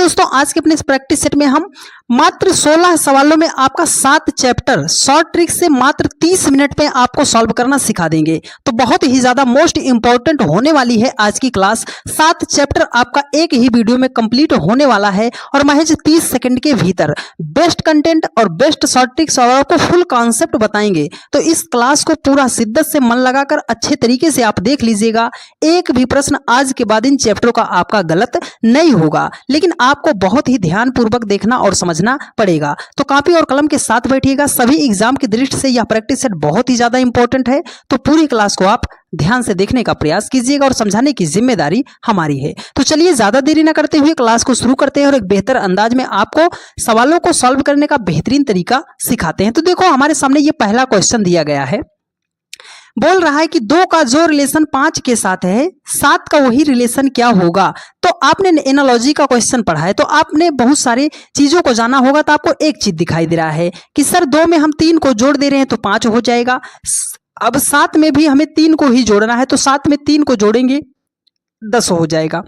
दोस्तों आज के अपने इस प्रैक्टिस सेट में हम मात्र 16 सवालों में आपका 7 चैप्टर शॉर्ट ट्रिक से मात्र 30 मिनट में आपको सॉल्व करना सिखा देंगे। तो बहुत ही ज्यादा मोस्ट इंपॉर्टेंट होने वाली है आज की क्लास। 7 चैप्टर आपका एक ही वीडियो में कंप्लीट होने वाला है और महज 30 सेकंड के भीतर बेस्ट कंटेंट और बेस्ट शॉर्ट ट्रिक्स और आपको फुल कॉन्सेप्ट बताएंगे। तो इस क्लास को पूरा शिद्दत से मन लगाकर अच्छे तरीके से आप देख लीजिएगा। एक भी प्रश्न आज के बाद इन चैप्टरों का आपका गलत नहीं होगा, लेकिन आपको बहुत ही ध्यान पूर्वक देखना और समझना पड़ेगा। तो कॉपी और कलम के साथ बैठिएगा। सभी एग्जाम की दृष्टि से यह प्रैक्टिस सेट बहुत ही ज्यादा इंपॉर्टेंट है। तो पूरी क्लास को आप ध्यान से देखने का प्रयास कीजिएगा और समझाने की जिम्मेदारी हमारी है। तो चलिए ज्यादा देरी न करते हुए क्लास को शुरू करते हैं और एक बेहतर अंदाज में आपको सवालों को सॉल्व करने का बेहतरीन तरीका सिखाते हैं। तो देखो हमारे सामने ये पहला क्वेश्चन दिया गया है। बोल रहा है कि 2 का जो रिलेशन 5 के साथ है 7 का वही रिलेशन क्या होगा। तो आपने एनालॉजी का क्वेश्चन पढ़ा है तो आपने बहुत सारी चीजों को जाना होगा। तो आपको एक चीज दिखाई दे रहा है कि सर 2 में हम 3 को जोड़ दे रहे हैं तो 5 हो जाएगा। अब 7 में भी हमें 3 को ही जोड़ना है तो 7 में 3 को जोड़ेंगे 10 हो जाएगा।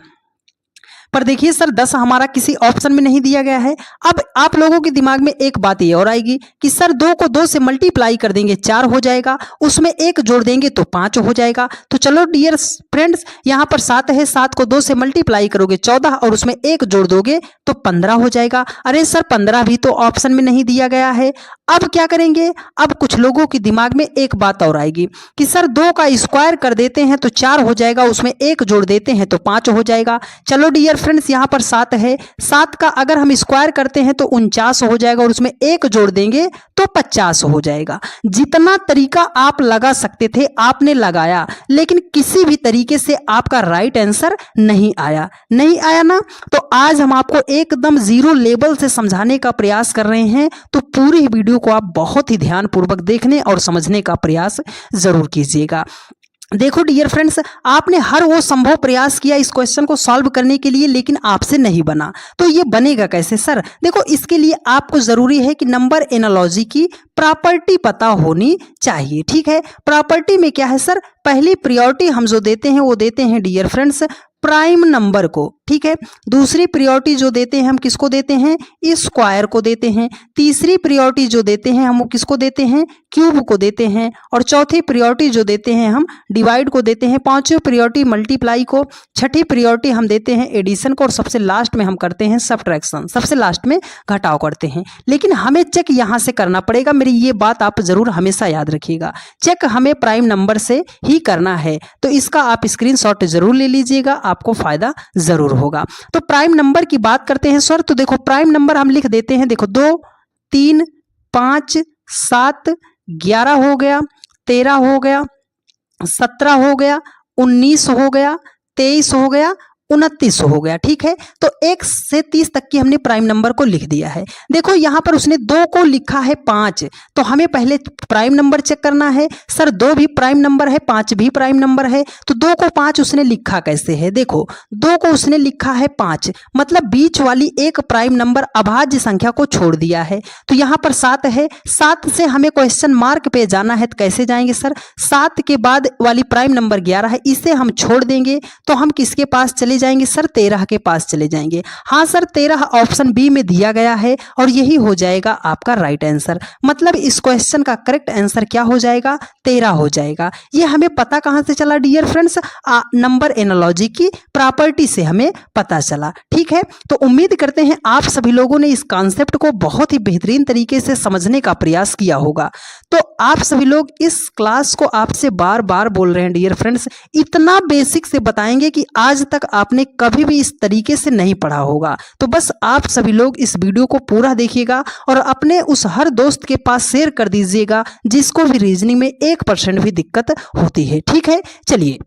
पर देखिए सर 10 हमारा किसी ऑप्शन में नहीं दिया गया है। अब आप लोगों के दिमाग में एक बात ये और आएगी कि सर 2 को 2 से मल्टीप्लाई कर देंगे 4 हो जाएगा, उसमें 1 जोड़ देंगे तो 5 हो जाएगा। तो चलो डियर फ्रेंड्स यहाँ पर 7 है, 7 को 2 से मल्टीप्लाई करोगे 14 और उसमें 1 जोड़ दोगे तो 15 हो जाएगा। अरे सर 15 भी तो ऑप्शन में नहीं दिया गया है। अब क्या करेंगे? अब कुछ लोगों के दिमाग में एक बात और आएगी कि सर 2 का स्क्वायर कर देते हैं तो 4 हो जाएगा, उसमें 1 जोड़ देते हैं तो 5 हो जाएगा। चलो डियर फ्रेंड्स यहाँ पर 7 है, 7 का अगर हम स्क्वायर करते हैं तो 49 हो जाएगा और उसमें 1 जोड़ देंगे तो 50 हो जाएगा। जितना तरीका आप लगा सकते थे आपने लगाया, लेकिन किसी भी तरीके से आपका राइट आंसर नहीं आया ना। तो आज हम आपको एकदम जीरो लेवल से समझाने का प्रयास कर रहे हैं। तो पूरी वीडियो को आप बहुत ही ध्यानपूर्वक देखने और समझने का प्रयास जरूर कीजिएगा। देखो डियर फ्रेंड्स, आपने हर वो संभव प्रयास किया इस क्वेश्चन को सॉल्व करने के लिए, लेकिन आपसे नहीं बना। तो ये बनेगा कैसे सर? देखो इसके लिए आपको जरूरी है कि नंबर एनालॉजी की प्रॉपर्टी पता होनी चाहिए। ठीक है, प्रॉपर्टी में क्या है सर? पहली प्रायोरिटी हम जो देते हैं वो देते हैं डियर फ्रेंड्स प्राइम नंबर को। ठीक है, दूसरी प्रायोरिटी जो देते हैं हम किसको देते हैं? स्क्वायर को देते हैं। तीसरी प्रायोरिटी जो देते हैं हम किसको देते हैं? क्यूब को देते हैं। और चौथी प्रायोरिटी जो देते हैं हम डिवाइड को देते हैं। पांचवी प्रायोरिटी मल्टीप्लाई को। छठी प्रायोरिटी हम देते हैं एडिशन को और सबसे लास्ट में हम करते हैं सब्ट्रैक्शन, सबसे लास्ट में घटाव करते हैं। लेकिन हमें चेक यहां से करना पड़ेगा। मेरी ये बात आप जरूर हमेशा याद रखिएगा, चेक हमें प्राइम नंबर से ही करना है। तो इसका आप स्क्रीनशॉट जरूर ले लीजिएगा, आपको फायदा जरूर होगा। तो प्राइम नंबर की बात करते हैं सर। तो देखो प्राइम नंबर हम लिख देते हैं। देखो 2, 3, 5, 7, 11 हो गया, 13 हो गया, 17 हो गया, 19 हो गया, 23 हो गया, 29 हो गया। ठीक है, तो 1 से 30 तक की हमने प्राइम नंबर को लिख दिया है। देखो यहां पर उसने 2 को लिखा है 5, तो हमें पहले प्राइम नंबर चेक करना है। सर 2 भी प्राइम नंबर है, 5 भी प्राइम नंबर है, तो 2 को 5 उसने लिखा कैसे है? देखो 2 को उसने लिखा है 5, मतलब बीच वाली एक प्राइम नंबर अभाज्य संख्या को छोड़ दिया है। तो यहां पर 7 है, 7 से हमें क्वेश्चन मार्क पे जाना है। तो कैसे जाएंगे सर? 7 के बाद वाली प्राइम नंबर 11 है, इसे हम छोड़ देंगे तो हम किसके पास चले जाएंगे सर? 13 के पास चले जाएंगे। हाँ सर 13 ऑप्शन बी में दिया गया है और यही हो जाएगा आपका राइट आंसर। मतलब इस क्वेश्चन का करेक्ट आंसर क्या हो जाएगा? 13 हो जाएगा। ये हमें पता कहां से चला डियर फ्रेंड्स? नंबर एनालॉजी की प्रॉपर्टी से हमें पता चला। ठीक है, तो उम्मीद करते हैं आप सभी लोगों ने इस कॉन्सेप्ट को बहुत ही बेहतरीन तरीके से समझने का प्रयास किया होगा। तो आप सभी लोग इस क्लास को आपसे बार बार बोल रहे हैं डियर फ्रेंड्स, इतना बेसिक से बताएंगे कि आज तक आपने कभी भी इस तरीके से नहीं पढ़ा होगा। तो बस आप सभी लोग इस वीडियो को पूरा देखिएगा और अपने उस हर दोस्त के पास शेयर कर दीजिएगा जिसको भी रीजनिंग में 1% भी दिक्कत होती है। ठीक है, चलिए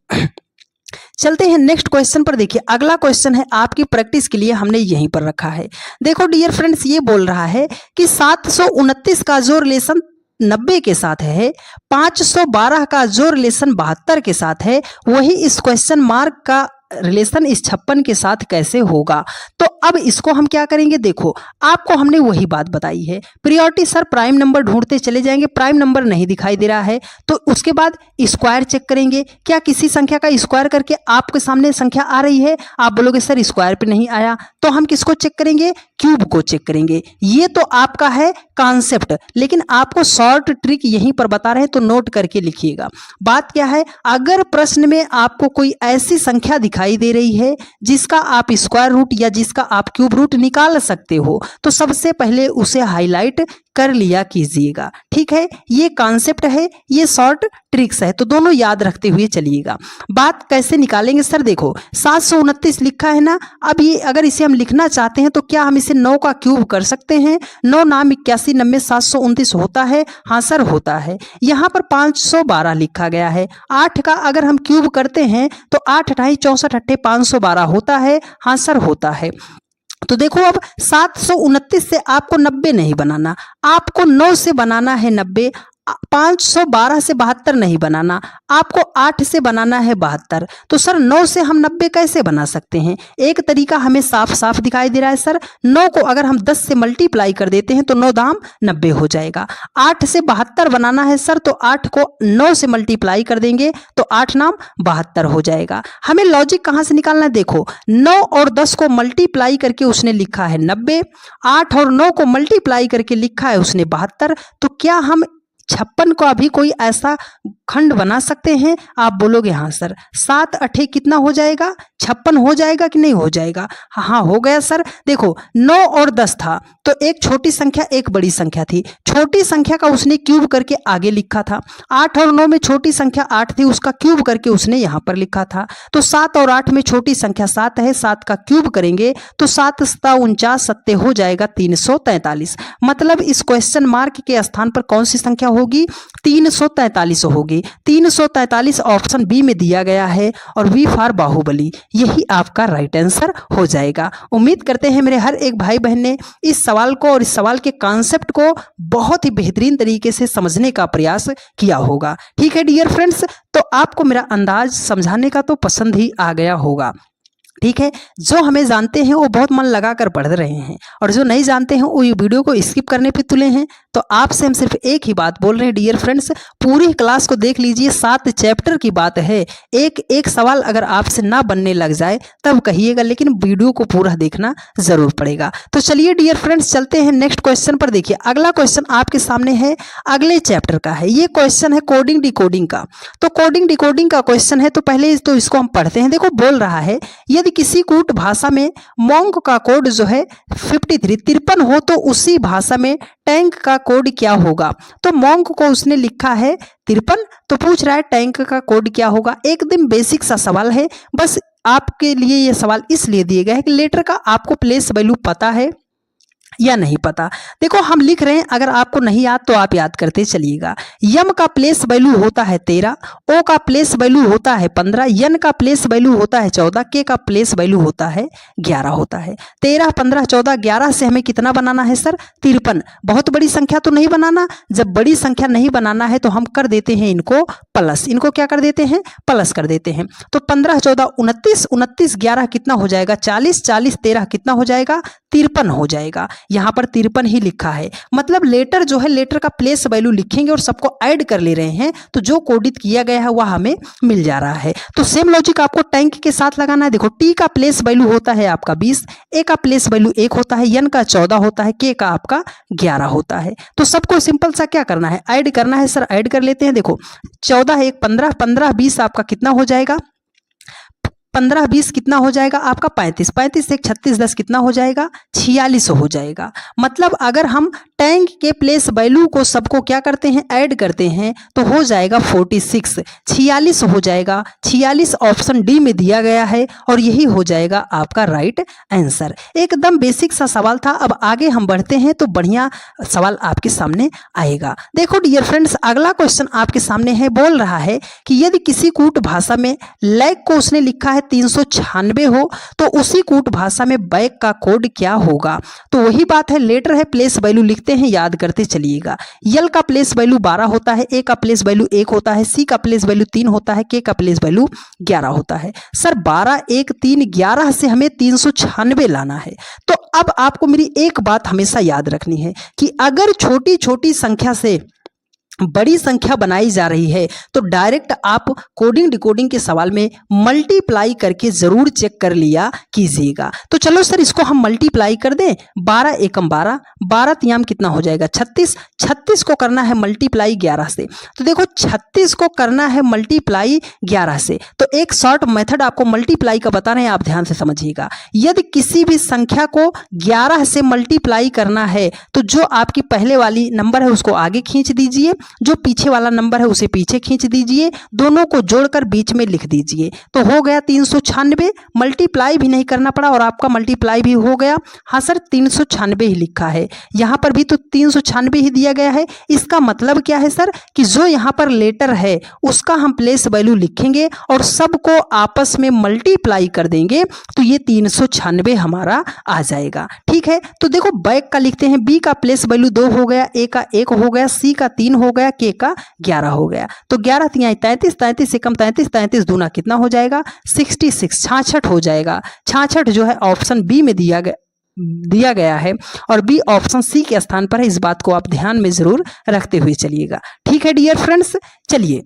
चलते हैं नेक्स्ट क्वेश्चन पर। देखिए अगला क्वेश्चन है आपकी प्रैक्टिस के लिए हमने यहीं पर रखा है। देखो डियर फ्रेंड्स, ये बोल रहा है कि 729 का जो रिलेशन 90 के साथ है, 512 का जो रिलेशन 72 के साथ है, वही इस क्वेश्चन मार्क का रिलेशन इस 56 के साथ कैसे होगा। तो अब इसको हम क्या करेंगे, देखो आपको हमने वही बात बताई है, प्रायोरिटी सर प्राइम नंबर ढूंढते चले जाएंगे, प्राइम नंबर नहीं दिखाई दे रहा है तो उसके बाद स्क्वायर चेक करेंगे, क्या किसी संख्या का स्क्वायर करके आपके सामने संख्या आ रही है, आप बोलोगे सर स्क्वायर पे नहीं आया, तो हम किसको चेक करेंगे, क्यूब को चेक करेंगे। ये तो आपका है कॉन्सेप्ट, लेकिन आपको शॉर्ट ट्रिक यहीं पर बता रहे हैं तो नोट करके लिखिएगा। बात क्या है, अगर प्रश्न में आपको कोई ऐसी संख्या दिखाई दे रही है जिसका आप स्क्वायर रूट या जिसका आप क्यूब रूट निकाल सकते हो तो सबसे पहले उसे हाईलाइट कर लिया कीजिएगा। ठीक है, ये कॉन्सेप्ट है, ये शॉर्ट ट्रिक्स है, तो दोनों याद रखते हुए चलिएगा। बात कैसे निकालेंगे सर, देखो 729 लिखा है ना, अब ये अगर इसे हम लिखना चाहते हैं तो क्या हम इसे 9 का क्यूब कर सकते हैं, 9 नाम 81 90 729 होता है, हाँ सर होता है। यहाँ पर 512 लिखा गया है, 8 का अगर हम क्यूब करते हैं तो 8 × 64 × 512 होता है, हाँ सर होता है। तो देखो अब 729 से आपको 90 नहीं बनाना, आपको 9 से बनाना है 90, 512 से 72 नहीं बनाना, आपको 8 से बनाना है 72। तो सर 9 से हम 90 कैसे बना सकते हैं, एक तरीका हमें साफ साफ दिखाई दे रहा है सर, 9 को अगर हम 10 से मल्टीप्लाई कर देते हैं तो 9 दाम 90 हो जाएगा। 8 से 72 बनाना है सर, तो 8 को 9 से मल्टीप्लाई कर देंगे तो 8 नाम 72 हो जाएगा। हमें लॉजिक कहाँ से निकालना है, देखो 9 और 10 को मल्टीप्लाई करके उसने लिखा है 90, 8 और 9 को मल्टीप्लाई करके लिखा है उसने 72, तो क्या हम 56 का भी कोई ऐसा खंड बना सकते हैं, आप बोलोगे हाँ सर। 7 8 कितना हो जाएगा, 56 हो जाएगा कि नहीं हो जाएगा, हाँ हो गया सर। देखो 9 और 10 था तो एक छोटी संख्या एक बड़ी संख्या थी, छोटी संख्या का उसने क्यूब करके आगे लिखा था, 8 और 9 में छोटी संख्या 8 थी, उसका क्यूब करके उसने यहाँ पर लिखा था। तो 7 और 8 में छोटी संख्या 7 है, 7 का क्यूब करेंगे तो 7 7 49 सत्ते हो जाएगा 343। मतलब इस क्वेश्चन मार्क के स्थान पर कौन सी संख्या होगी, 343 होगी। 343 ऑप्शन बी में दिया गया है और बी फॉर बाहुबली, यही आपका राइट आंसर हो जाएगा। उम्मीद करते हैं मेरे हर एक भाई बहन ने इस सवाल को और इस सवाल के कॉन्सेप्ट को बहुत ही बेहतरीन तरीके से समझने का प्रयास किया होगा। ठीक है डियर फ्रेंड्स, तो आपको मेरा अंदाज समझाने का तो पसंद ही आ गया होगा। ठीक है, जो हमें जानते हैं वो बहुत मन लगा कर पढ़ रहे हैं और जो नहीं जानते हैं वो ये वीडियो को स्किप करने पे तुले हैं। तो आपसे हम सिर्फ एक ही बात बोल रहे हैं डियर फ्रेंड्स, पूरी क्लास को देख लीजिए, 7 चैप्टर की बात है, एक एक सवाल अगर आपसे ना बनने लग जाए तब कहिएगा, लेकिन वीडियो को पूरा देखना जरूर पड़ेगा। तो चलिए डियर फ्रेंड्स चलते हैं नेक्स्ट क्वेश्चन पर। देखिए अगला क्वेश्चन आपके सामने है, अगले चैप्टर का है, ये क्वेश्चन है कोडिंग डिकोडिंग का। तो कोडिंग डिकोडिंग का क्वेश्चन है, तो पहले तो इसको हम पढ़ते हैं। देखो बोल रहा है, यदि किसी कूट भाषा में मोंग का कोड जो है 53 हो तो उसी भाषा में टैंक का कोड क्या होगा। तो मोंग को उसने लिखा है 53, तो पूछ रहा है टैंक का कोड क्या होगा। एकदम बेसिक सा सवाल है, बस आपके लिए ये सवाल इसलिए दिए गए हैं कि लेटर का आपको प्लेस वैल्यू पता है या नहीं पता। देखो हम लिख रहे हैं, अगर आपको नहीं याद तो आप याद करते चलिएगा। यम का प्लेस वैल्यू होता है 13, ओ का प्लेस वैल्यू होता है 15, यन का प्लेस वैल्यू होता है 14, के का प्लेस वैल्यू होता है 11 होता है। 13 15 14 11 से हमें कितना बनाना है सर, 53। बहुत बड़ी संख्या तो नहीं बनाना, जब बड़ी संख्या नहीं बनाना है तो हम कर देते हैं इनको प्लस, इनको क्या कर देते हैं प्लस कर देते हैं। तो 15 14 29, 29 11 कितना हो जाएगा 40, 40 13 कितना हो जाएगा 53 हो जाएगा। यहाँ पर 53 ही लिखा है, मतलब लेटर जो है लेटर का प्लेस वैल्यू लिखेंगे और सबको ऐड कर ले रहे हैं, तो जो कोडित किया गया है वह हमें मिल जा रहा है। तो सेम लॉजिक आपको टैंक के साथ लगाना है। देखो टी का प्लेस वैल्यू होता है आपका 20, ए का प्लेस वैल्यू 1 होता है, यन का 14 होता है, के का आपका 11 होता है। तो सबको सिंपल सा क्या करना है, ऐड करना है सर, ऐड कर लेते हैं। देखो 14 1 15, 15 20 आपका कितना हो जाएगा 15 20 कितना हो जाएगा आपका 35, 35 1 36 10 कितना हो जाएगा 46 हो जाएगा। मतलब अगर हम टैंक के प्लेस वैल्यू को सबको क्या करते हैं ऐड करते हैं तो हो जाएगा 46, 46 हो जाएगा। 46 ऑप्शन डी में दिया गया है और यही हो जाएगा आपका राइट आंसर। एकदम बेसिक सा सवाल था। अब आगे हम बढ़ते हैं तो बढ़िया सवाल आपके सामने आएगा। देखो डियर फ्रेंड्स, अगला क्वेश्चन आपके सामने है, बोल रहा है कि यदि किसी कूट भाषा में लैग को उसने लिखा है है 396 हो तो उसी कूट भाषा में बैक का कोड क्या होगा? तो वही बात है, लेटर है प्लेस वैल्यू लिखते हैं, याद करते चलिएगा। यल का प्लेस वैल्यू 12 होता है, ए का प्लेस वैल्यू 1 होता है, सी का प्लेस वैल्यू 3 होता है, के का प्लेस वैल्यू 11 होता है। सर 12 1 3 11 से हमें 396 लाना है। तो अब आपको मेरी एक बात हमेशा याद रखनी है कि अगर छोटी छोटी संख्या से बड़ी संख्या बनाई जा रही है तो डायरेक्ट आप कोडिंग डिकोडिंग के सवाल में मल्टीप्लाई करके जरूर चेक कर लिया कीजिएगा। तो चलो सर इसको हम मल्टीप्लाई कर दें, 12 एकम 12, 12 तियाम कितना हो जाएगा 36, 36 को करना है मल्टीप्लाई 11 से। तो देखो 36 को करना है मल्टीप्लाई 11 से, तो एक शॉर्ट मेथड आपको मल्टीप्लाई का बता रहे हैं, आप ध्यान से समझिएगा। यदि किसी भी संख्या को 11 से मल्टीप्लाई करना है तो जो आपकी पहले वाली नंबर है उसको आगे खींच दीजिए, जो पीछे वाला नंबर है उसे पीछे खींच दीजिए, दोनों को जोड़कर बीच में लिख दीजिए। तो हो गया 396, मल्टीप्लाई भी नहीं करना पड़ा और आपका मल्टीप्लाई भी हो गया। हाँ सर 396 ही लिखा है, यहाँ पर भी तो 396 ही दिया गया है। इसका मतलब क्या है सर कि जो यहाँ पर लेटर है उसका हम प्लेस वैल्यू लिखेंगे और सबको आपस में मल्टीप्लाई कर देंगे तो ये 396 हमारा आ जाएगा। ठीक है, तो देखो बैक का लिखते हैं, बी का प्लेस वैल्यू 2 हो गया, ए का 1 हो गया, सी का 3 हो गया, के का 11 हो गया। तो 11 तियाई 33, 33 एकम 33, 33 दूना कितना हो जाएगा 66, 66 हो जाएगा। 66 जो है ऑप्शन बी में दिया गया है और बी ऑप्शन सी के स्थान पर है। इस बात को आप ध्यान में जरूर रखते हुए चलिएगा। ठीक है डियर फ्रेंड्स, चलिए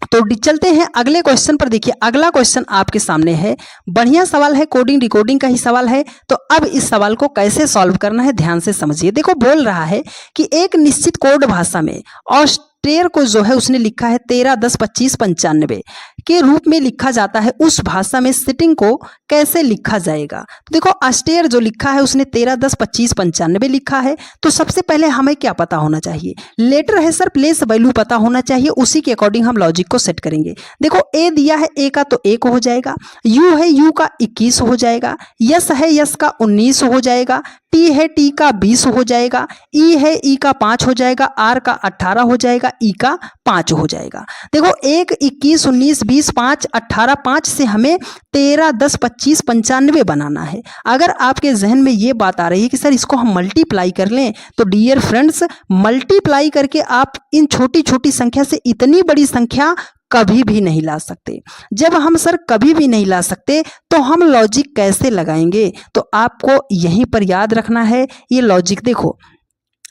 तो चलते हैं अगले क्वेश्चन पर। देखिए अगला क्वेश्चन आपके सामने है, बढ़िया सवाल है, कोडिंग डिकोडिंग का ही सवाल है। तो अब इस सवाल को कैसे सॉल्व करना है ध्यान से समझिए। देखो बोल रहा है कि एक निश्चित कोड भाषा में ऑस्ट्रेयर को जो है उसने लिखा है 13 10 25 95 के रूप में लिखा जाता है, उस भाषा में सिटिंग को कैसे लिखा जाएगा? तो देखो ऑस्ट्रेयर जो लिखा है उसने 13 10 25 95 लिखा है। तो सबसे पहले हमें क्या पता होना चाहिए? लेटर है सर, प्लेस वैल्यू पता होना चाहिए, उसी के अकॉर्डिंग हम लॉजिक को सेट करेंगे। देखो ए दिया है, ए का तो 1 हो जाएगा, यू है यू का 21 हो जाएगा, यस है यस का 19 हो जाएगा, टी है टी का 20 हो जाएगा, ई है ई का 5 हो जाएगा, आर का 18 हो जाएगा, ई का 5 हो जाएगा। देखो 1 21 19 20 5 18, 5 से हमें 13 10 25 95 बनाना है। अगर आपके जहन में ये बात आ रही है कि सर इसको हम मल्टीप्लाई कर लें, तो डियर फ्रेंड्स मल्टीप्लाई करके आप इन छोटी छोटी संख्या से इतनी बड़ी संख्या कभी भी नहीं ला सकते। जब हम सर कभी भी नहीं ला सकते तो हम लॉजिक कैसे लगाएंगे? तो आपको यहीं पर याद रखना है ये लॉजिक। देखो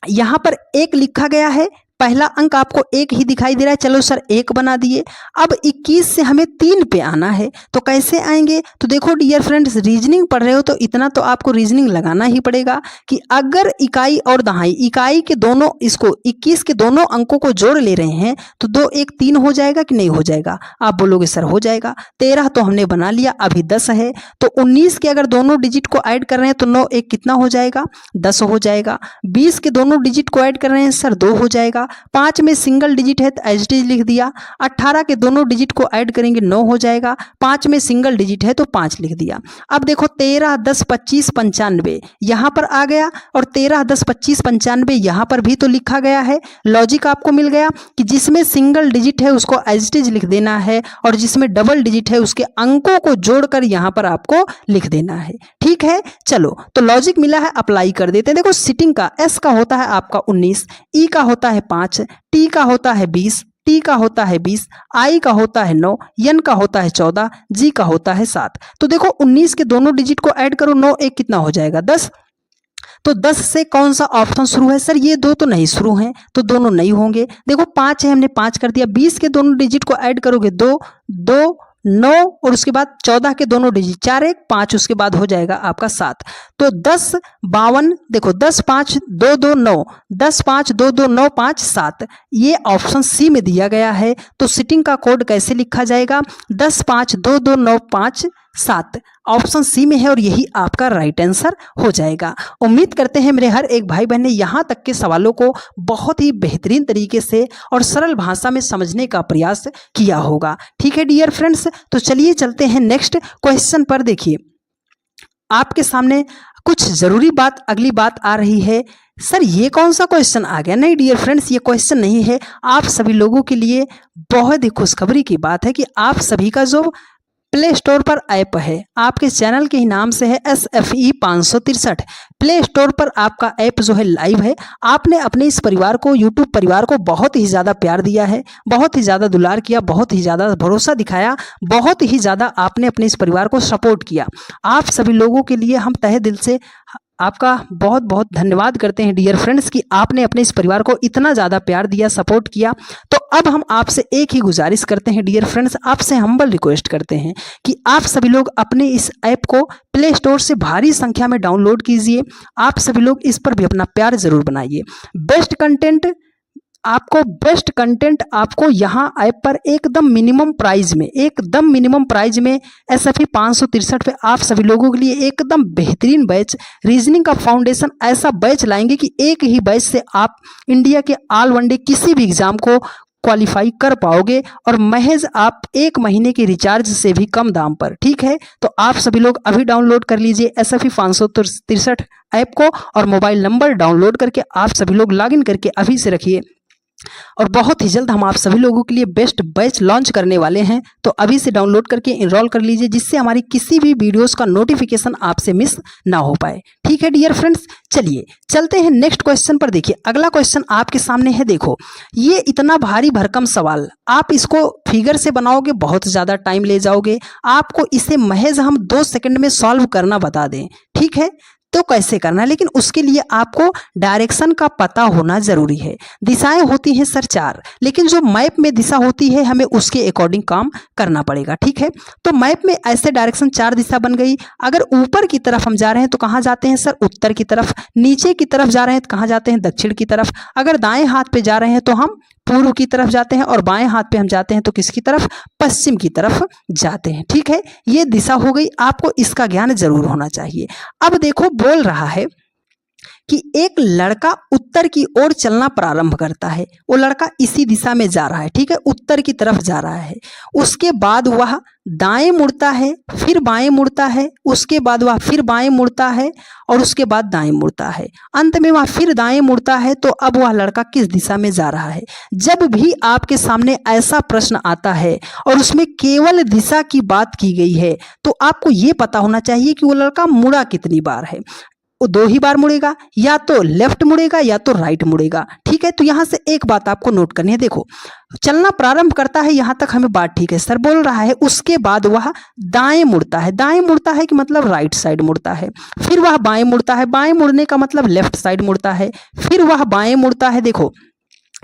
यहाँ पर 1 लिखा गया है, पहला अंक आपको 1 ही दिखाई दे रहा है, चलो सर 1 बना दिए। अब 21 से हमें 3 पे आना है, तो कैसे आएंगे? तो देखो डियर फ्रेंड्स रीजनिंग पढ़ रहे हो तो इतना तो आपको रीजनिंग लगाना ही पड़ेगा कि अगर इकाई और दहाई, इकाई के दोनों, इसको 21 के दोनों अंकों को जोड़ ले रहे हैं तो 2 1 3 हो जाएगा कि नहीं हो जाएगा? आप बोलोगे सर हो जाएगा। 13 तो हमने बना लिया, अभी 10 है, तो 19 के अगर दोनों डिजिट को ऐड कर रहे हैं तो 9 1 कितना हो जाएगा 10 हो जाएगा। 20 के दोनों डिजिट को ऐड कर रहे हैं सर 2 हो जाएगा। 5 में सिंगल डिजिट है तो एज इट इज लिख दिया। 18 के दोनों डिजिट को ऐड करेंगे 9 हो जाएगा। 5 में सिंगल डिजिट है तो 5 लिख दिया। अब देखो 13 10 25 95 यहाँ पर आ गया और 13 10 25 95 यहाँ पर भी तो लिखा गया है। लॉजिक आपको मिल गया कि जिसमें सिंगल डिजिट है उसको एज इट इज लिख देना है और जिसमें डबल डिजिट है उसके अंकों को जोड़कर यहाँ पर आपको लिख देना है। ठीक है, चलो तो लॉजिक मिला है, अप्लाई कर देते हैं। देखो सिटिंग का एस का होता है आपका 19, ई का होता है 5, टी का होता है 20, टी का होता है 20, आई का होता है 9, एन का होता है 14, जी का होता है 7। तो देखो 19 के दोनों डिजिट को ऐड करो, 9 1 कितना हो जाएगा 10। तो 10 से कौन सा ऑप्शन शुरू है? सर ये दो तो नहीं शुरू हैं, तो दोनों नहीं होंगे। देखो 5 है, हमने 5 कर दिया। 20 के दोनों डिजिट को ऐड करोगे 2 2 9 और उसके बाद 14 के दोनों डिजिट 4 1 5, उसके बाद हो जाएगा आपका 7। तो 10 52, देखो 10 5 2 2 9, 10 5 2 2 9 5 7, ये ऑप्शन सी में दिया गया है। तो सिटिंग का कोड कैसे लिखा जाएगा? 10 5 2 2 9 5 7 ऑप्शन सी में है और यही आपका राइट आंसर हो जाएगा। उम्मीद करते हैं मेरे हर एक भाई बहन ने यहाँ तक के सवालों को बहुत ही बेहतरीन तरीके से और सरल भाषा में समझने का प्रयास किया होगा। ठीक है डियर फ्रेंड्स, तो चलिए चलते हैं नेक्स्ट क्वेश्चन पर। देखिए आपके सामने कुछ जरूरी बात, अगली बात आ रही है, सर ये कौन सा क्वेश्चन आ गया? नहीं डियर फ्रेंड्स, ये क्वेश्चन नहीं है। आप सभी लोगों के लिए बहुत ही खुशखबरी की बात है कि आप सभी का जो प्ले स्टोर पर ऐप है, आपके चैनल के ही नाम से है SFE 563। प्ले स्टोर पर आपका ऐप जो है लाइव है। आपने अपने इस परिवार को, यूट्यूब परिवार को बहुत ही ज़्यादा प्यार दिया है, बहुत ही ज़्यादा दुलार किया, बहुत ही ज़्यादा भरोसा दिखाया, बहुत ही ज़्यादा आपने अपने इस परिवार को सपोर्ट किया। आप सभी लोगों के लिए हम तहे दिल से आपका बहुत बहुत धन्यवाद करते हैं डियर फ्रेंड्स कि आपने अपने इस परिवार को इतना ज़्यादा प्यार दिया, सपोर्ट किया। तो अब हम आपसे एक ही गुजारिश करते हैं डियर फ्रेंड्स, आपसे हम्बल रिक्वेस्ट करते हैं कि आप सभी लोग अपने इस ऐप को प्ले स्टोर से भारी संख्या में डाउनलोड कीजिए। आप सभी लोग इस पर भी अपना प्यार ज़रूर बनाइए। बेस्ट कंटेंट आपको यहाँ ऐप पर एकदम मिनिमम प्राइस में SFE 563 पे आप सभी लोगों के लिए एकदम बेहतरीन बैच, रीजनिंग का फाउंडेशन ऐसा बैच लाएंगे कि एक ही बैच से आप इंडिया के ऑल वनडे किसी भी एग्जाम को क्वालिफाई कर पाओगे और महज आप 1 महीने के रिचार्ज से भी कम दाम पर। ठीक है, तो आप सभी लोग अभी डाउनलोड कर लीजिए SFE 563 ऐप को और मोबाइल नंबर डाउनलोड करके आप सभी लोग लॉगिन करके अभी से रखिए। और बहुत ही जल्द हम आप सभी लोगों के लिए बेस्ट बैच लॉन्च करने वाले हैं, तो अभी से डाउनलोड करके इनरोल कर लीजिए, जिससे हमारी किसी भी वीडियोस का नोटिफिकेशन आपसे मिस ना हो पाए। ठीक है डियर फ्रेंड्स, चलिए चलते हैं नेक्स्ट क्वेश्चन पर। देखिए अगला क्वेश्चन आपके सामने है। देखो ये इतना भारी भरकम सवाल, आप इसको फिगर से बनाओगे बहुत ज़्यादा टाइम ले जाओगे। आपको इसे महज हम 2 सेकंड में सॉल्व करना बता दें, ठीक है, तो कैसे करना है, लेकिन उसके लिए आपको डायरेक्शन का पता होना जरूरी है। दिशाएं होती हैं सर 4, लेकिन जो मैप में दिशा होती है हमें उसके अकॉर्डिंग काम करना पड़ेगा। ठीक है, तो मैप में ऐसे डायरेक्शन 4 दिशा बन गई। अगर ऊपर की तरफ हम जा रहे हैं तो कहाँ जाते हैं सर, उत्तर की तरफ। नीचे की तरफ जा रहे हैं तो कहाँ जाते हैं, दक्षिण की तरफ। अगर दाएं हाथ पे जा रहे हैं तो हम पूर्व की तरफ जाते हैं, और बाएं हाथ पे हम जाते हैं तो किसकी तरफ, पश्चिम की तरफ जाते हैं। ठीक है, ये दिशा हो गई, आपको इसका ज्ञान जरूर होना चाहिए। अब देखो बोल रहा है कि एक लड़का उत्तर की ओर चलना प्रारंभ करता है। वो लड़का इसी दिशा में जा रहा है, ठीक है, उत्तर की तरफ जा रहा है। उसके बाद वह दाएं मुड़ता है, फिर बाएं मुड़ता है, उसके बाद वह फिर बाएं मुड़ता है और उसके बाद दाएं मुड़ता है। अंत में वह फिर दाएं मुड़ता है। तो अब वह लड़का किस दिशा में जा रहा है? जब भी आपके सामने ऐसा प्रश्न आता है और उसमें केवल दिशा की बात की गई है, तो आपको ये पता होना चाहिए कि वो लड़का मुड़ा कितनी बार है। वो 2 ही बार मुड़ेगा, या तो लेफ्ट मुड़ेगा या तो राइट मुड़ेगा। ठीक है, तो यहां से एक बात आपको नोट करनी है। देखो चलना प्रारंभ करता है, यहां तक हमें बात ठीक है। सर बोल रहा है उसके बाद वह दाएं मुड़ता है। दाएं मुड़ता है कि मतलब राइट साइड मुड़ता है। फिर वह बाएं मुड़ता है, बाएं मुड़ने का मतलब लेफ्ट साइड मुड़ता है। फिर वह बाएं मुड़ता है, देखो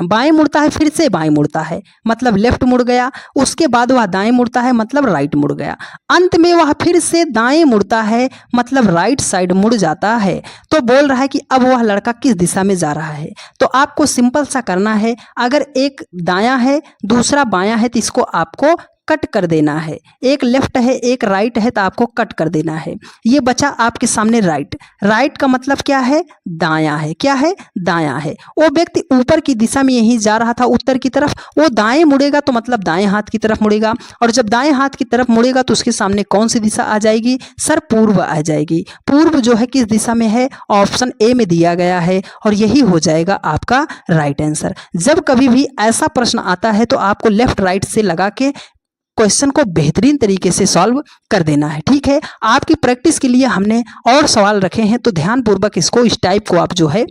बाएं मुड़ता है, फिर से बाएं मुड़ता है मतलब लेफ्ट मुड़ गया। उसके बाद वह दाएं मुड़ता है मतलब राइट मुड़ गया। अंत में वह फिर से दाएं मुड़ता है मतलब राइट साइड मुड़ जाता है। तो बोल रहा है कि अब वह लड़का किस दिशा में जा रहा है। तो आपको सिंपल सा करना है, अगर एक दायां है दूसरा बायां है तो इसको आपको कट कर देना है। एक लेफ्ट है एक राइट है तो आपको कट कर देना है। ये बचा आपके सामने राइट। राइट का मतलब क्या है, दायां है। क्या है, दायां है। वो व्यक्ति ऊपर की दिशा में यहीं जा रहा था उत्तर की तरफ, वो दाएं मुड़ेगा तो मतलब दाएं हाथ की तरफ मुड़ेगा। और जब दाएं हाथ की तरफ मुड़ेगा तो उसके सामने कौन सी दिशा आ जाएगी सर, पूर्व आ जाएगी। पूर्व जो है किस दिशा में है, ऑप्शन ए में दिया गया है, और यही हो जाएगा आपका राइट आंसर। जब कभी भी ऐसा प्रश्न आता है तो आपको लेफ्ट राइट से लगा के क्वेश्चन को बेहतरीन तरीके से सॉल्व कर देना है। ठीक है, आपकी प्रैक्टिस के लिए हमने और सवाल रखे हैं, तो ध्यानपूर्वक इसको, इस टाइप को आप जो है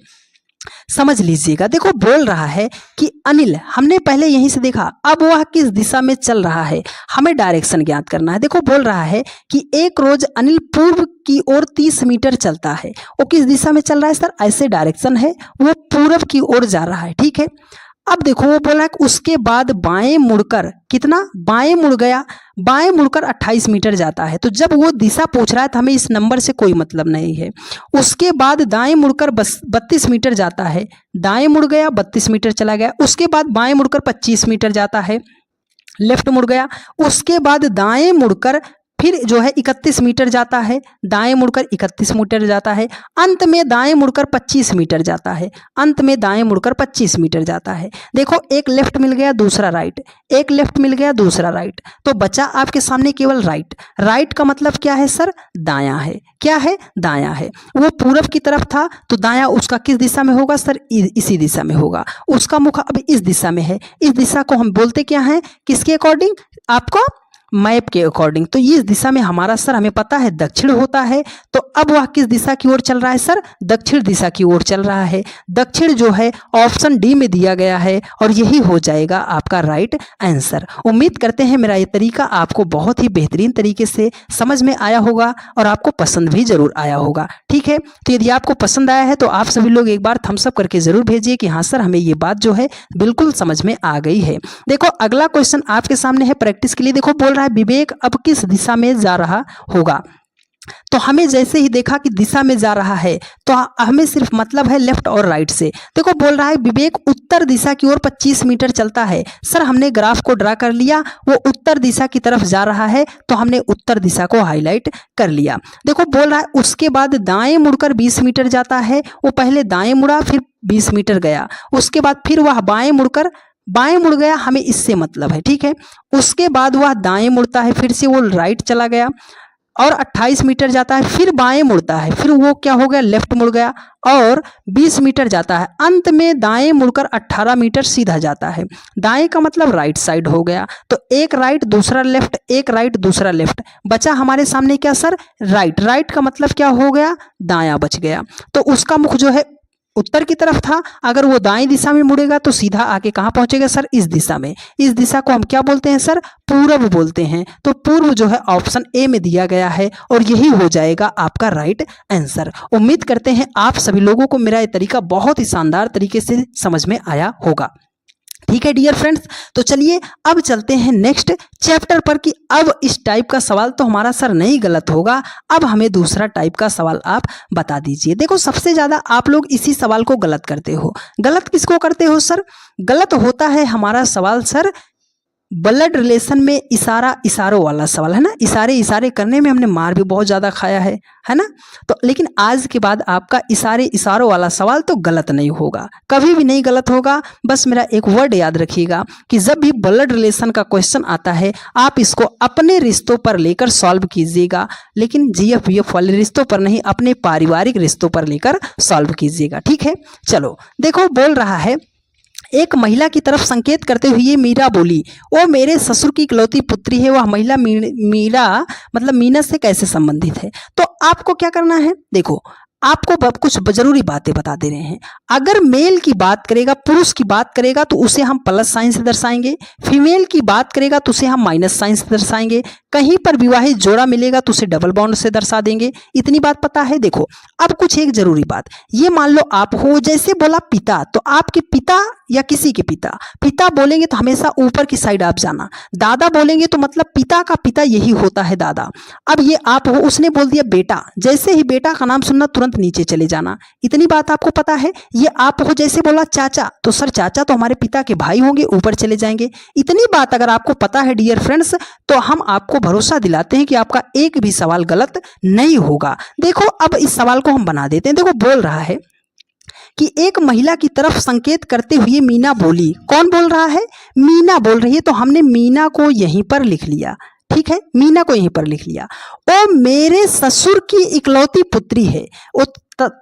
समझ लीजिएगा। देखो बोल रहा है कि अनिल, हमने पहले यहीं से देखा, अब वह किस दिशा में चल रहा है, हमें डायरेक्शन ज्ञात करना है। देखो बोल रहा है कि एक रोज अनिल पूर्व की ओर 30 मीटर चलता है। वो किस दिशा में चल रहा है सर, ऐसे डायरेक्शन है, वो पूर्व की ओर जा रहा है। ठीक है, अब देखो वो बोला कि उसके बाद बाएं मुड़कर, कितना बाएं मुड़ गया, बाएं मुड़कर 28 मीटर जाता है। तो जब वो दिशा पूछ रहा है तो हमें इस नंबर से कोई मतलब नहीं है। उसके बाद दाएं मुड़कर 32 मीटर जाता है, दाएं मुड़ गया 32 मीटर चला गया। उसके बाद बाएं मुड़कर 25 मीटर जाता है, लेफ्ट मुड़ गया। उसके बाद दाएं मुड़कर फिर जो है 31 मीटर जाता है, दाएं मुड़कर 31 मीटर जाता है। अंत में दाएं मुड़कर 25 मीटर जाता है, अंत में दाएं मुड़कर 25 मीटर जाता है। देखो एक लेफ्ट मिल गया दूसरा राइट, एक लेफ्ट मिल गया दूसरा राइट, तो बचा आपके सामने केवल राइट। राइट का मतलब क्या है सर, दायां है। क्या है, दायां है। वो पूरब की तरफ था तो दायां उसका किस दिशा में होगा सर, इसी दिशा में होगा। उसका मुख अब इस दिशा में है। इस दिशा को हम बोलते क्या है, किसके अकॉर्डिंग, आपको मैप के अकॉर्डिंग। तो इस दिशा में हमारा सर हमें पता है दक्षिण होता है, तो अब वह किस दिशा की ओर चल रहा है सर? दक्षिण दिशा की ओर चल रहा है। दक्षिण जो है ऑप्शन डी में दिया गया है और यही हो जाएगा आपका राइट आंसर। उम्मीद करते हैं मेरा ये तरीका आपको बहुत ही बेहतरीन तरीके से समझ में आया होगा और आपको पसंद भी जरूर आया होगा। ठीक है, तो यदि आपको पसंद आया है तो आप सभी लोग एक बार थम्स अप करके जरूर भेजिए कि हाँ सर हमें ये बात जो है बिल्कुल समझ में आ गई है। देखो अगला क्वेश्चन आपके सामने है प्रैक्टिस के लिए। देखो बोल रहा है विवेक अब किस दिशा में जा रहा होगा। तो हमें जैसे ही देखा कि दिशा में जा रहा है तो हमें सिर्फ मतलब है लेफ्ट और राइट से। देखो बोल रहा है विवेक उत्तर दिशा की ओर 25 मीटर चलता है। सर हमने ग्राफ को ड्रा कर लिया, वो उत्तर दिशा की तरफ जा रहा है तो हमने उत्तर दिशा को हाईलाइट कर लिया। देखो बोल रहा है उसके बाद दाएं मुड़कर 20 मीटर जाता है। वो पहले दाएं मुड़ा फिर 20 मीटर गया, उसके बाद फिर वह बाएं मुड़कर बाएं मुड़ गया, हमें इससे मतलब है। ठीक है, उसके बाद वह दाएं मुड़ता है, फिर से वो राइट चला गया और 28 मीटर जाता है, फिर बाएं मुड़ता है, फिर वो क्या हो गया लेफ्ट मुड़ गया और 20 मीटर जाता है। अंत में दाएं मुड़कर 18 मीटर सीधा जाता है। दाएं का मतलब राइट साइड हो गया, तो एक राइट दूसरा लेफ्ट, एक राइट दूसरा लेफ्ट, बचा हमारे सामने क्या सर? राइट। राइट का मतलब क्या हो गया? दायां बच गया। तो उसका मुख जो है उत्तर की तरफ था, अगर वो दाएं दिशा में मुड़ेगा तो सीधा आके कहाँ पहुंचेगा सर? इस दिशा में। इस दिशा को हम क्या बोलते हैं सर? पूर्व बोलते हैं। तो पूर्व जो है ऑप्शन ए में दिया गया है और यही हो जाएगा आपका राइट आंसर। उम्मीद करते हैं आप सभी लोगों को मेरा ये तरीका बहुत ही शानदार तरीके से समझ में आया होगा। ठीक है डियर फ्रेंड्स, तो चलिए अब चलते हैं नेक्स्ट चैप्टर पर कि अब इस टाइप का सवाल तो हमारा सर नहीं गलत होगा, अब हमें दूसरा टाइप का सवाल आप बता दीजिए। देखो सबसे ज्यादा आप लोग इसी सवाल को गलत करते हो। गलत किसको करते हो सर? गलत होता है हमारा सवाल सर ब्लड रिलेशन में इशारा इशारों वाला सवाल है ना। इशारे इशारे करने में हमने मार भी बहुत ज़्यादा खाया है ना। तो लेकिन आज के बाद आपका इशारे इशारों वाला सवाल तो गलत नहीं होगा, कभी भी नहीं गलत होगा। बस मेरा एक वर्ड याद रखिएगा कि जब भी ब्लड रिलेशन का क्वेश्चन आता है आप इसको अपने रिश्तों पर लेकर सॉल्व कीजिएगा, लेकिन GF वाले रिश्तों पर नहीं, अपने पारिवारिक रिश्तों पर लेकर सॉल्व कीजिएगा। ठीक है, चलो देखो बोल रहा है एक महिला की तरफ संकेत करते हुए मीरा बोली, वो मेरे ससुर की इकलौती पुत्री है। वह महिला मीरा मतलब मीना से कैसे संबंधित है? तो आपको क्या करना है, देखो आपको कुछ जरूरी बातें बता दे रहे हैं। अगर मेल की बात करेगा, पुरुष की बात करेगा तो उसे हम प्लस साइन से दर्शाएंगे, फीमेल की बात करेगा तो उसे हम माइनस साइन से दर्शाएंगे, कहीं पर विवाहित जोड़ा मिलेगा तो उसे डबल बॉन्ड से दर्शा देंगे। इतनी बात पता है। देखो अब कुछ एक जरूरी बात, ये मान लो आप हो, जैसे बोला पिता, तो आपके पिता या किसी के पिता, पिता बोलेंगे तो हमेशा ऊपर की साइड आप जाना, दादा बोलेंगे तो मतलब पिता का पिता यही होता है दादा। अब ये आप हो, उसने बोल दिया बेटा, जैसे ही बेटा का नाम सुनना तुरंत नीचे चले जाना। इतनी बात आपको पता है। ये आप हो, जैसे बोला चाचा, तो सर चाचा तो हमारे पिता के भाई होंगे, ऊपर चले जाएंगे। इतनी बात अगर आपको पता है डियर फ्रेंड्स, तो हम आपको भरोसा दिलाते हैं कि आपका एक भी सवाल गलत नहीं होगा। देखो अब इस सवाल को हम बना देते हैं। देखो बोल रहा है कि एक महिला की तरफ संकेत करते हुए मीना बोली। कौन बोल रहा है? मीना बोल रही है, तो हमने मीना को यहीं पर लिख लिया। ठीक है, मीना को यहीं पर लिख लिया। वो मेरे ससुर की इकलौती पुत्री है। वो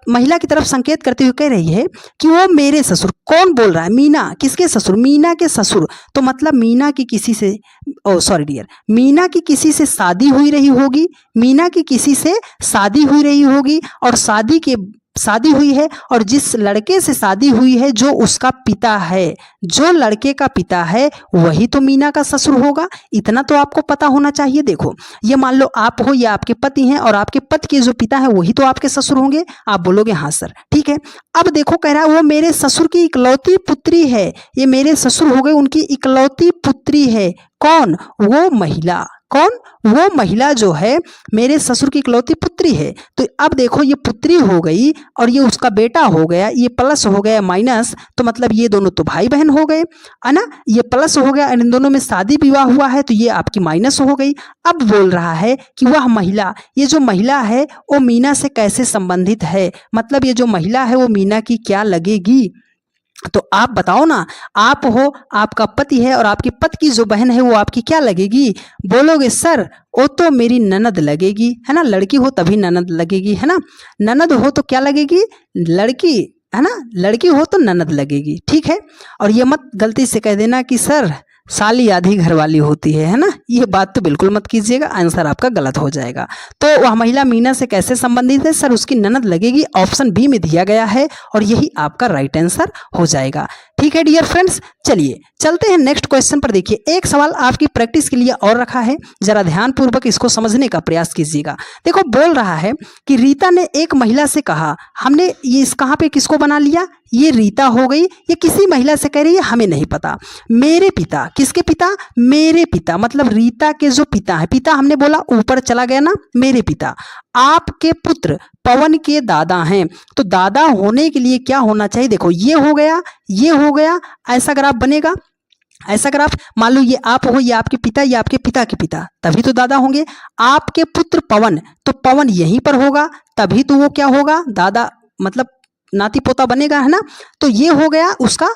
महिला की तरफ संकेत करते हुए कह रही है कि वो मेरे ससुर। कौन बोल रहा है? मीना। किसके ससुर? मीना के ससुर। तो मतलब मीना की किसी से सॉरी डियर, मीना की किसी से शादी हुई रही होगी, मीना की किसी से शादी हुई रही होगी और शादी हुई है, और जिस लड़के से शादी हुई है जो उसका पिता है, जो लड़के का पिता है वही तो मीना का ससुर होगा। इतना तो आपको पता होना चाहिए। देखो ये मान लो आप हो या आपके पति हैं और आपके पति के जो पिता है वही तो आपके ससुर होंगे। आप बोलोगे हाँ सर। ठीक है, अब देखो कह रहा है वो मेरे ससुर की इकलौती पुत्री है। ये मेरे ससुर हो गए, उनकी इकलौती पुत्री है। कौन? वो महिला। कौन? वो महिला जो है मेरे ससुर की इकलौती पुत्री है। तो अब देखो ये पुत्री हो गई और ये उसका बेटा हो गया, ये प्लस हो गया माइनस, तो मतलब ये दोनों तो भाई बहन हो गए, है ना। ये प्लस हो गया और इन दोनों में शादी विवाह हुआ है, तो ये आपकी माइनस हो गई। अब बोल रहा है कि वह महिला, ये जो महिला है वो मीना से कैसे संबंधित है, मतलब ये जो महिला है वो मीना की क्या लगेगी। तो आप बताओ ना, आप हो, आपका पति है और आपके पति की जो बहन है वो आपकी क्या लगेगी? बोलोगे सर वो तो मेरी ननद लगेगी, है ना। लड़की हो तभी ननद लगेगी, है ना। ननद हो तो क्या लगेगी? लड़की, है ना। लड़की हो तो ननद लगेगी। ठीक है, और ये मत गलती से कह देना कि सर साली आधी घरवाली होती है ना, ये बात तो बिल्कुल मत कीजिएगा, आंसर आपका गलत हो जाएगा। तो वह महिला मीना से कैसे संबंधित है सर, उसकी ननद लगेगी, ऑप्शन बी में दिया गया है और यही आपका राइट आंसर हो जाएगा। ठीक है डियर फ्रेंड्स, चलिए चलते हैं नेक्स्ट क्वेश्चन पर। देखिए एक सवाल आपकी प्रैक्टिस के लिए और रखा है, जरा ध्यान पूर्वक इसको समझने का प्रयास कीजिएगा। देखो बोल रहा है कि रीता ने एक महिला से कहा, हमने ये इस कहाँ पे किसको बना लिया, ये रीता हो गई, ये किसी महिला से कह रही है, हमें नहीं पता। मेरे पिता, किसके पिता, मेरे पिता, मतलब रीता के जो पिता है, पिता हमने बोला ऊपर चला गया ना, मेरे पिता आपके पुत्र पवन के दादा हैं। तो दादा होने के लिए क्या होना चाहिए, देखो ये हो गया, ये हो गया, ऐसा ग्राफ बनेगा, ऐसा ग्राफ। मान लो ये आप हो, ये आपके पिता, ये आपके पिता के पिता, तभी तो दादा होंगे। आपके पुत्र पवन, तो पवन यहीं पर होगा, तभी तो वो क्या होगा, दादा, मतलब नाती पोता बनेगा, है ना। तो ये हो गया उसका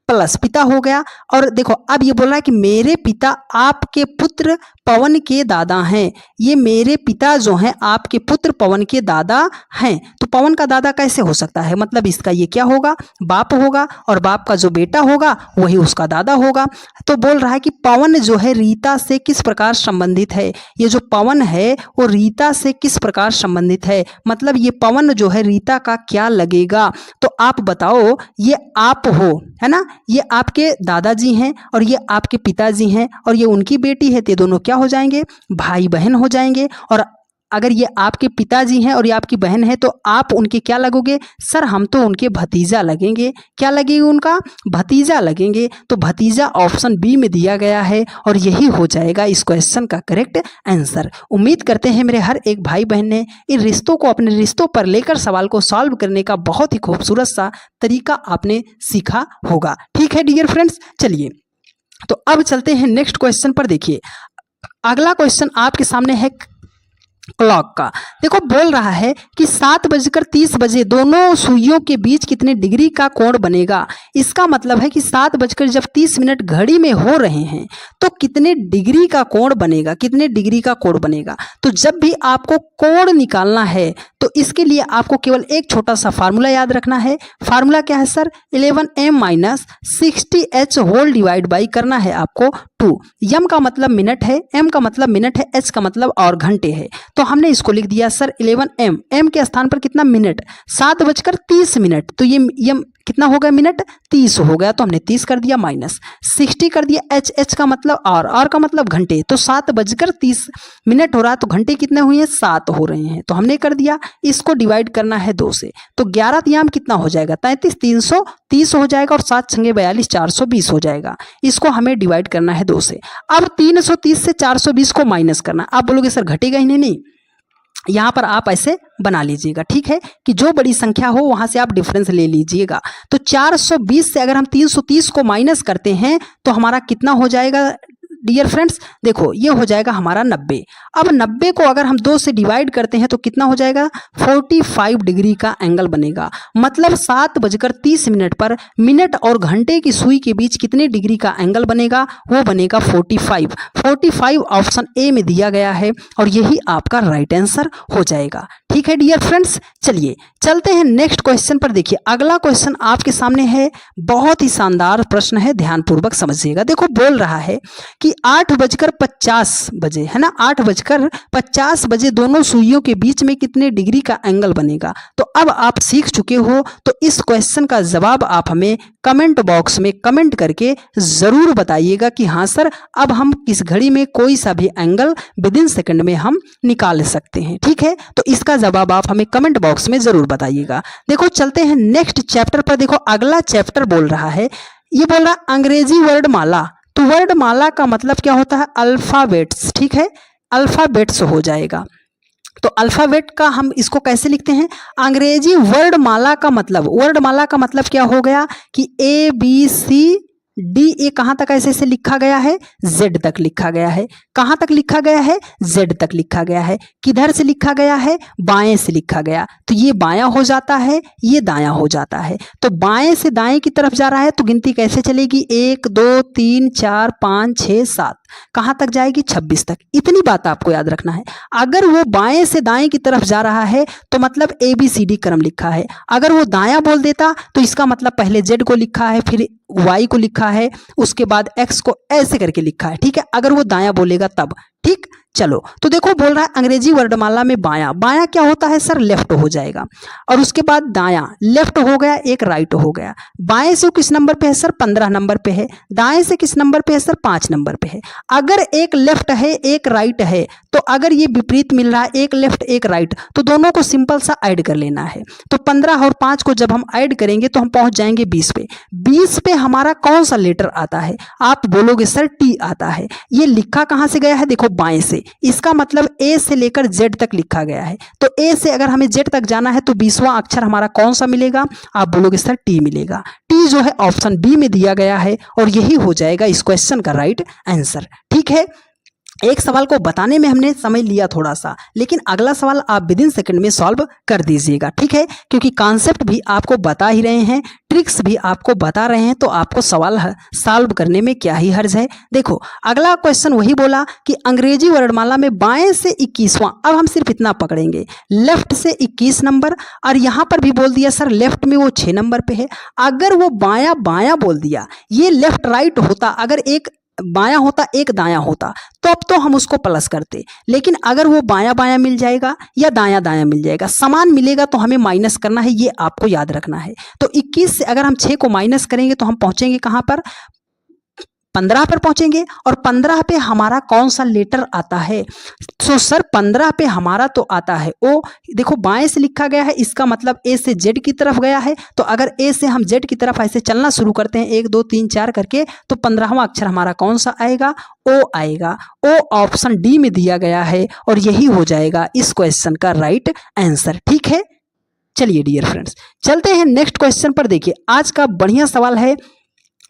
प्लस पिता हो गया। और देखो अब ये बोल रहा है कि मेरे पिता आपके पुत्र पवन के दादा हैं, ये मेरे पिता जो हैं आपके पुत्र पवन के दादा हैं। तो पवन का दादा कैसे हो सकता है, मतलब इसका ये क्या होगा, बाप होगा, और बाप का जो बेटा होगा वही उसका दादा होगा। तो बोल रहा है कि पवन जो है रीता से किस प्रकार संबंधित है, ये जो पवन है वो रीता से किस प्रकार संबंधित है, मतलब ये पवन जो है रीता का क्या लगेगा। तो आप बताओ, ये आप हो, है ना, ये आपके दादाजी हैं और ये आपके पिताजी हैं और ये उनकी बेटी है, तो दोनों क्या हो जाएंगे, भाई बहन हो जाएंगे। और अगर ये आपके पिताजी हैं और ये आपकी बहन है, तो आप उनके क्या लगोगे, सर हम तो उनके भतीजा लगेंगे। क्या लगेगा, उनका भतीजा लगेंगे। तो भतीजा ऑप्शन बी में दिया गया है और यही हो जाएगा इस क्वेश्चन का करेक्ट आंसर। उम्मीद करते हैं मेरे हर एक भाई बहन ने इन रिश्तों को, अपने रिश्तों पर लेकर सवाल को सॉल्व करने का बहुत ही खूबसूरत सा तरीका आपने सीखा होगा। ठीक है डियर फ्रेंड्स, चलिए तो अब चलते हैं नेक्स्ट क्वेश्चन पर। देखिए अगला क्वेश्चन आपके सामने है क्लॉक का। देखो बोल रहा है कि 7:30 दोनों सुइयों के बीच कितने डिग्री का कोण बनेगा। इसका मतलब है कि 7:30 घड़ी में हो रहे हैं तो कितने डिग्री का कोण बनेगा, कितने डिग्री का कोण बनेगा। तो जब भी आपको कोण निकालना है तो इसके लिए आपको केवल एक छोटा सा फार्मूला याद रखना है। फार्मूला क्या है sir, 11m - 60h whole divide by करना है आपको 2। m का मतलब मिनट है, m का मतलब मिनट है, h का मतलब और घंटे है। तो हमने इसको लिख दिया सर 11m, m के स्थान पर कितना मिनट, 7:30। तो ये m कितना हो गया, मिनट 30 हो गया, तो हमने 30 कर दिया माइनस 60 कर दिया, h का मतलब और का मतलब घंटे। तो 7:30 हो रहा है, तो घंटे कितने हुए हैं, 7 हो रहे हैं। तो हमने कर दिया, इसको डिवाइड करना है 2 से। तो 11 तियाम कितना हो जाएगा, 33, 330 हो जाएगा और 7 छंगे 42, 420 हो जाएगा। इसको हमें डिवाइड करना है 2 से। अब 330 से 420 को माइनस करना। आप बोलोगे सर घटेगा ही नहीं, यहाँ पर आप ऐसे बना लीजिएगा, ठीक है, कि जो बड़ी संख्या हो वहां से आप डिफरेंस ले लीजिएगा। तो 420 से अगर हम 330 को माइनस करते हैं तो हमारा कितना हो जाएगा डियर फ्रेंड्स, देखो ये हो जाएगा हमारा 90। अब 90 को अगर हम 2 से डिवाइड करते हैं तो कितना हो जाएगा, 45 डिग्री का एंगल बनेगा। मतलब 7:30 पर मिनट और घंटे की सुई के बीच कितने डिग्री का एंगल बनेगा, वो बनेगा 45। 45 ऑप्शन ए में दिया गया है और यही आपका राइट आंसर हो जाएगा। ठीक है डियर फ्रेंड्स, चलिए चलते हैं नेक्स्ट क्वेश्चन पर। देखिए अगला क्वेश्चन आपके सामने है, बहुत ही शानदार प्रश्न है, ध्यानपूर्वक समझिएगा। देखो बोल रहा है कि 8:50 है ना, 8:50 दोनों सुइयों के बीच में कितने डिग्री का एंगल बनेगा। तो अब आप सीख चुके हो, तो इस क्वेश्चन का जवाब आप हमें कमेंट बॉक्स में कमेंट करके जरूर बताइएगा कि हाँ सर अब हम किस घड़ी में कोई सा भी एंगल विदिन सेकंड में हम निकाल सकते हैं। ठीक है, तो इसका जवाब आप हमें कमेंट बॉक्स में जरूर बताइएगा। देखो चलते हैं नेक्स्ट चैप्टर पर। देखो अगला चैप्टर बोल रहा है, ये बोल रहा है अंग्रेजी वर्णमाला। तो वर्णमाला का मतलब क्या होता है, अल्फाबेट्स। ठीक है, अल्फाबेट्स हो जाएगा। तो अल्फाबेट का हम इसको कैसे लिखते हैं, अंग्रेजी वर्णमाला का मतलब क्या हो गया कि ABCD, ये कहाँ तक ऐसे लिखा गया है, Z तक लिखा गया है। कहाँ तक लिखा गया है, Z तक लिखा गया है। किधर से लिखा गया है, बाएं से लिखा गया। तो ये बायां हो जाता है, ये दायां हो जाता है। तो बाएं से दाएं की तरफ जा रहा है तो गिनती कैसे चलेगी, 1 2 3 4 5 6 7, कहाँ तक जाएगी, 26 तक। इतनी बात आपको याद रखना है। अगर वो बाएं से दाएं की तरफ जा रहा है तो मतलब ABCD क्रम लिखा है। अगर वो दायां बोल देता तो इसका मतलब पहले Z को लिखा है, फिर Y को लिखा है, उसके बाद x को ऐसे करके लिखा है, ठीक है, अगर वो दायां बोलेगा तब, ठीक। चलो तो देखो बोल रहा है अंग्रेजी वर्णमाला में बायां, बायां क्या होता है सर, लेफ्ट हो जाएगा, और उसके बाद दायां, लेफ्ट हो गया, एक राइट हो गया। बाएं से किस नंबर पे है सर, 15 नंबर पे है। दाएं से किस नंबर पे है सर, 5 नंबर पे है। अगर एक लेफ्ट है एक राइट है, तो अगर ये विपरीत मिल रहा है, एक लेफ्ट एक राइट, तो दोनों को सिंपल सा ऐड कर लेना है। तो 15 और 5 को जब हम ऐड करेंगे तो हम पहुंच जाएंगे 20 पे। 20 पे हमारा कौन सा लेटर आता है, आप बोलोगे सर टी आता है। ये लिखा कहां से गया है, देखो बाएं से, इसका मतलब ए से लेकर जेड तक लिखा गया है। तो ए से अगर हमें जेड तक जाना है तो 20वां अक्षर हमारा कौन सा मिलेगा, आप बोलोगे सर टी मिलेगा। टी जो है ऑप्शन बी में दिया गया है, और यही हो जाएगा इस क्वेश्चन का राइट आंसर, ठीक है। एक सवाल को बताने में हमने समय लिया थोड़ा सा, लेकिन अगला सवाल आप विद इन सेकंड में सॉल्व कर दीजिएगा, ठीक है, क्योंकि कॉन्सेप्ट भी आपको बता ही रहे हैं, ट्रिक्स भी आपको बता रहे हैं, तो आपको सवाल सॉल्व करने में क्या ही हर्ज है। देखो अगला क्वेश्चन वही बोला कि अंग्रेजी वर्णमाला में बाएं से 21वां, अब हम सिर्फ इतना पकड़ेंगे, लेफ्ट से 21 नंबर, और यहां पर भी बोल दिया सर लेफ्ट में वो 6 नंबर पे है। अगर वो बायां बायां बोल दिया, ये लेफ्ट राइट होता, अगर एक बायां होता एक दायां होता, तो अब तो हम उसको प्लस करते, लेकिन अगर वो बायां बायां मिल जाएगा या दायां दायां मिल जाएगा, समान मिलेगा तो हमें माइनस करना है, ये आपको याद रखना है। तो 21 से अगर हम 6 को माइनस करेंगे तो हम पहुंचेंगे कहां पर, 15 पर पहुंचेंगे, और 15 पे हमारा कौन सा लेटर आता है, तो सर 15 पे हमारा तो आता है ओ, देखो बाएं से लिखा गया है, इसका मतलब ए से जेड की तरफ गया है, तो अगर ए से हम जेड की तरफ ऐसे चलना शुरू करते हैं 1 2 3 4 करके, तो 15वां अक्षर हमारा कौन सा आएगा, ओ आएगा। ओ ऑप्शन डी में दिया गया है, और यही हो जाएगा इस क्वेश्चन का राइट आंसर, ठीक है। चलिए डियर फ्रेंड्स, चलते हैं नेक्स्ट क्वेश्चन पर। देखिए आज का बढ़िया सवाल है,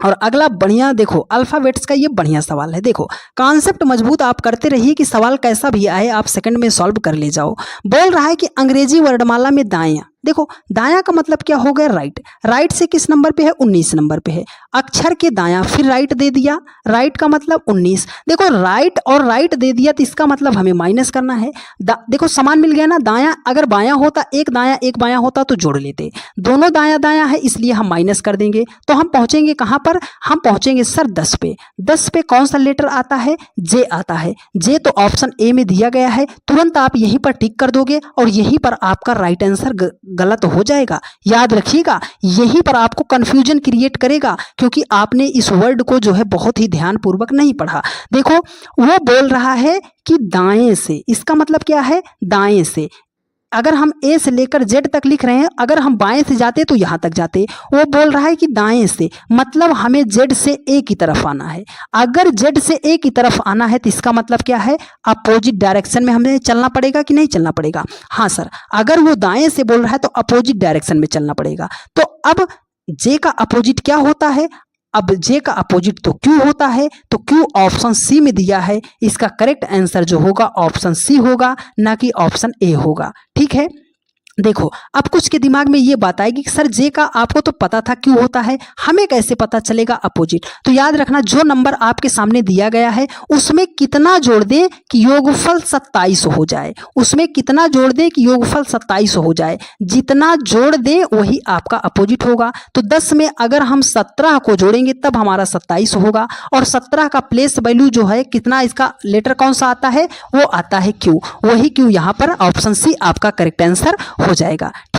और अगला बढ़िया, देखो अल्फाबेट्स का ये बढ़िया सवाल है। देखो कॉन्सेप्ट मजबूत आप करते रहिए कि सवाल कैसा भी आए आप सेकंड में सॉल्व कर ले जाओ। बोल रहा है कि अंग्रेजी वर्णमाला में दायां, देखो दायां का मतलब क्या हो गया, राइट। राइट से किस नंबर पे है, 19 नंबर पे है। अक्षर के दायां फिर राइट दे दिया, राइट का मतलब 19। देखो राइट और राइट दे दिया तो इसका मतलब हमें माइनस करना है। देखो समान मिल गया ना, दायां अगर बायां होता, एक दायां एक बायां होता तो जोड़ लेते, दोनों दायां दायां है इसलिए हम माइनस कर देंगे। तो हम पहुंचेंगे कहां पर, हम पहुंचेंगे सर 10 पे। 10 पे कौन सा लेटर आता है, जे आता है। जे तो ऑप्शन ए में दिया गया है, तुरंत आप यहीं पर टिक कर दोगे और यहीं पर आपका राइट आंसर गलत हो जाएगा। याद रखिएगा यहीं पर आपको कंफ्यूजन क्रिएट करेगा, क्योंकि आपने इस वर्ड को जो है बहुत ही ध्यानपूर्वक नहीं पढ़ा। देखो वो बोल रहा है कि दाएं से, इसका मतलब क्या है, दाएं से। अगर हम ए से लेकर जेड तक लिख रहे हैं, अगर हम बाएं से जाते तो यहां तक जाते। वो बोल रहा है कि दाएं से, मतलब हमें जेड से ए की तरफ आना है। अगर जेड से ए की तरफ आना है तो इसका मतलब क्या है, अपोजिट डायरेक्शन में हमें चलना पड़ेगा कि नहीं चलना पड़ेगा। हाँ सर, अगर वो दाएं से बोल रहा है तो अपोजिट डायरेक्शन में चलना पड़ेगा। तो अब जे का अपोजिट क्या होता है, अब जे का अपोजिट तो क्यू होता है, तो क्यू ऑप्शन सी में दिया है। इसका करेक्ट आंसर जो होगा ऑप्शन सी होगा, ना कि ऑप्शन ए होगा, ठीक है। देखो अब कुछ के दिमाग में ये बात आएगी कि सर जे का आपको तो पता था क्यों होता है, हमें कैसे पता चलेगा अपोजिट। तो याद रखना जो नंबर आपके सामने दिया गया है उसमें कितना जोड़ दें कि योगफल 27 हो जाए, उसमें कितना जोड़ दें कि योगफल 27 हो जाए। जितना जोड़ दें वही आपका अपोजिट होगा। तो 10 में अगर हम 17 को जोड़ेंगे तब हमारा 27 होगा, और 17 का प्लेस वैल्यू जो है कितना, इसका लेटर कौन सा आता है, वो आता है क्यू। वही क्यू यहाँ पर ऑप्शन सी आपका करेक्ट आंसर हो जाएगा, ठीक।